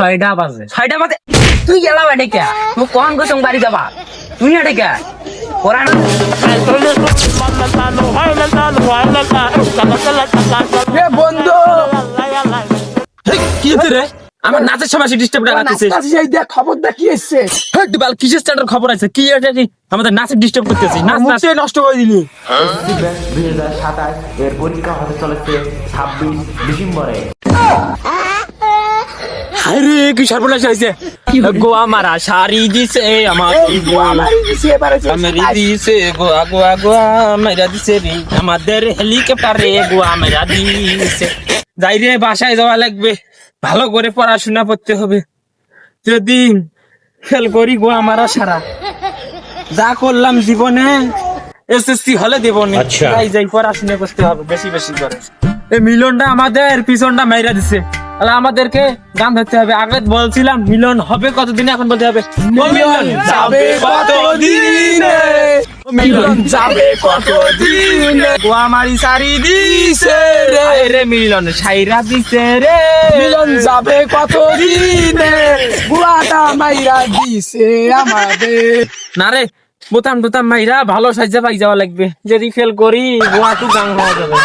6টা বাজে। 6টা বাজে তুই গেলা বাড়ি কে? তুই কোন গোসং বাড়ি যাবা? তুই আড়ে কে? কোরআন এ বন্ধু কি হচ্ছে রে? আমার নাচের সময় ডিস্টার্ব লাগাতেছিস। নাচতাছিস, এই দেখ খবরটা কি এসছে। হেট বাল কিসের স্ট্যান্ডার্ড খবর আছে? কি এটা কি আমাদের নাচে ডিস্টার্ব করতেছিস? নাচ নাচ মুখটাই নষ্ট করে দিলি। 2027 এর পরীক্ষা হতে চলেছে 26 ডিসেম্বরে। আরে কি সর্বনাশ হয়েছে? গোয়া মারা শাড়ি দিছে আমার মেরি দিছে গোয়া গোয়া গোয়া মেরা দিছে রে আমাদের হেলিকপ্টারে গোয়া মেরা দিছে। যাই রে বাসায় যাওয়া লাগবে, ভালো করে পড়াশোনা করতে হবে। যদি ফেল করি গোয়া মারা সারা যা করলাম জীবনে এসএসসি হলে দেবনি। যাই যাই পড়াশোনা করতে হবে বেশি বেশি করে। এই মিলনটা আমাদের পিছনটা মাইরা দিছে, তাহলে আমাদেরকে গান ধরতে হবে। আগে বলছিলাম মিলন হবে কতদিনে, এখন বলতে হবে মিলন যাবে কতদিনে, মিলন যাবে কতদিনে। গোয়া মারি সারি দিছে রে রে মিলন সাইরা দিছে রে, মিলন যাবে কতদিনে, গুয়াটা মাইরা দিছে আমাদের। না রে বোতাম টোতাম মাইরা ভালো সাজা পাই যাওয়া লাগবে। যদি ফেল করি গোয়া তু গান হওয়া যাবে।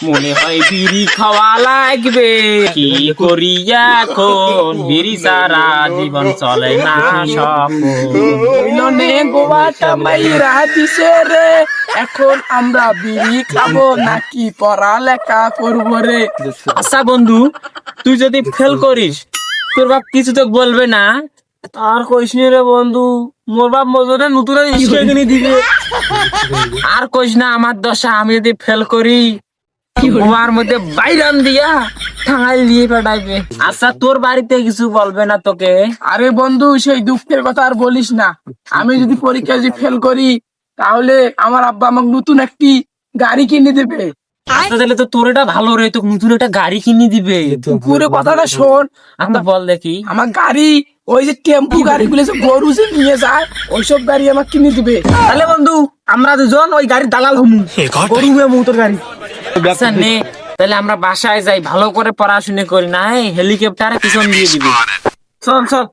মনে হয় বিড়ি খাওয়া লাগবে, কি করি এখন বিড়ি সারা জীবন চলে না সফল। মিলনে গোয়াটা মাইরা দিছে রে, এখন আমরা বিড়ি খাবো নাকি পড়ালেখা করবো রে। আচ্ছা বন্ধু, তুই যদি ফেল করিস তোর বাপ কিছু তো বলবে না? আর কইস নি রে বন্ধু, মোর বাপ মজুরে নতুন স্কুল কিনে দিবে। আর কইস না আমার দশা, আমি যদি ফেল করি গোয়ার মধ্যে বাইরান দিয়া ঠাঙাইল দিয়ে পাঠাইবে। আচ্ছা তোর বাড়িতে কিছু বলবে না তোকে? আরে বন্ধু সেই দুঃখের কথা আর বলিস না। আমি যদি পরীক্ষা যদি ফেল করি তাহলে আমার আব্বা আমাকে নতুন একটি গাড়ি কিনে দেবে। আচ্ছা তাহলে তো তোর এটা ভালো রে, তোকে নতুন একটা গাড়ি কিনে দিবে। পুরো কথাটা শোন, আচ্ছা বল দেখি। আমার গাড়ি ওই যে টেম্পু গাড়িগুলো যে গরু যে নিয়ে যায় ওইসব গাড়ি আমাকে কিনে দিবে। তাহলে বন্ধু আমরা দুজন ওই গাড়ির দালাল হমু, গরু মোটর গাড়ি। আচ্ছা নে তাহলে আমরা বাসায় যাই, ভালো করে পড়াশোনা করি না, হেলিকপ্টারে পিছন দিয়ে দিবি। চল চল।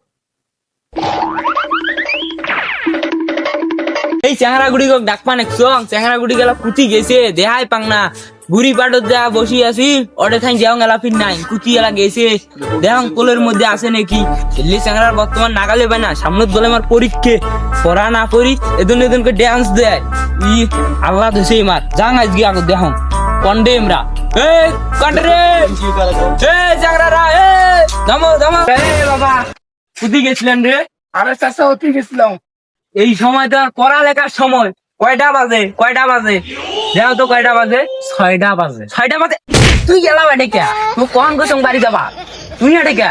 এই চ্যাংরা গুড়ি ডাক পানে চং, চ্যাংরা গুড়ি গেলা কুতি গেছে দেহাই পাং না। গুড়ি পাটত যা বসি আছি ওটা খাই যাও গেলা ফির নাই, কুতি এলা গেছে দেহাং কোলের মধ্যে আছে নাকি। দিল্লি চ্যাংরার বর্তমান নাগালে পাই না, সামনে বলে আমার পরীক্ষা পড়া না পড়ি এদিন এদিনকে ড্যান্স দেয়। ই আল্লাহ ধসে মার যাং আজকে আগত দেখাও কন্ডেমরা। এই কন্ডরে এই চ্যাংরারা এই থামো থামো। এই বাবা কুতি গেছিলেন রে? আরে চাষা হতে গেছিলাম। এই সময় তো আর পড়ালেখার সময়। কয়টা বাজে কয়টা বাজে দেখো তো কয়টা বাজে? 6টা বাজে। 6টা বাজে তুই গেলা বাড়ি কে? তুই কোন গোসং বাড়ি যাবা? তুই আড়ে কে?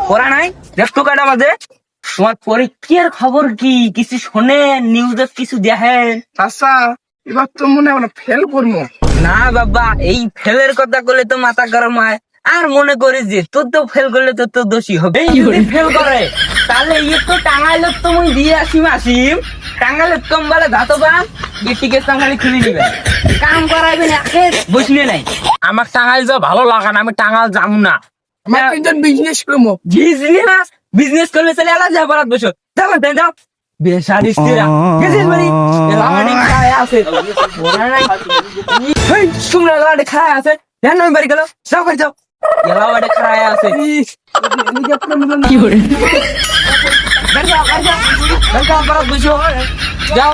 পড়া নাই? দেখতো কয়টা বাজে? তোমার পরীক্ষার খবর কি কিছু শোনে? নিউজে কিছু দেখেন? চাষা এবার তো মনে হয় ফেল করবো। না বাবা, এই ফেলের কথা করলে তো মাথা গরম হয়। আর মনে করিস যে তোর তো ফেল করলে তোর তো দোষী হবে। যদি ফেল করে তাহলে একটু টাঙ্গাইলে তুমি দিয়ে আসিম আসিম টাঙ্গাইলে কম বলে ধাতো পাম টিকেট খালি খুলে নিবে, কাম করাইবেন একে বসলে নাই। আমার টাঙ্গাইল যা ভালো লাগে না, আমি টাঙ্গাইল যাবো না। আমার তিনজন বিজনেস করবো। বিজনেস বিজনেস করলে চলে এলা যা পড়াত বসো যাও তাই যাও। বেসারিস্তিরা গেছিস বাড়ি এলামানি খায় আছে ওরা নাই এই শুনলে এলামানি খায় আছে জান নই বাড়ি গেল যাও বাড়ি যাও। এলামানি খায় আছে কি করে যাও যাও পড়াত বসো যাও।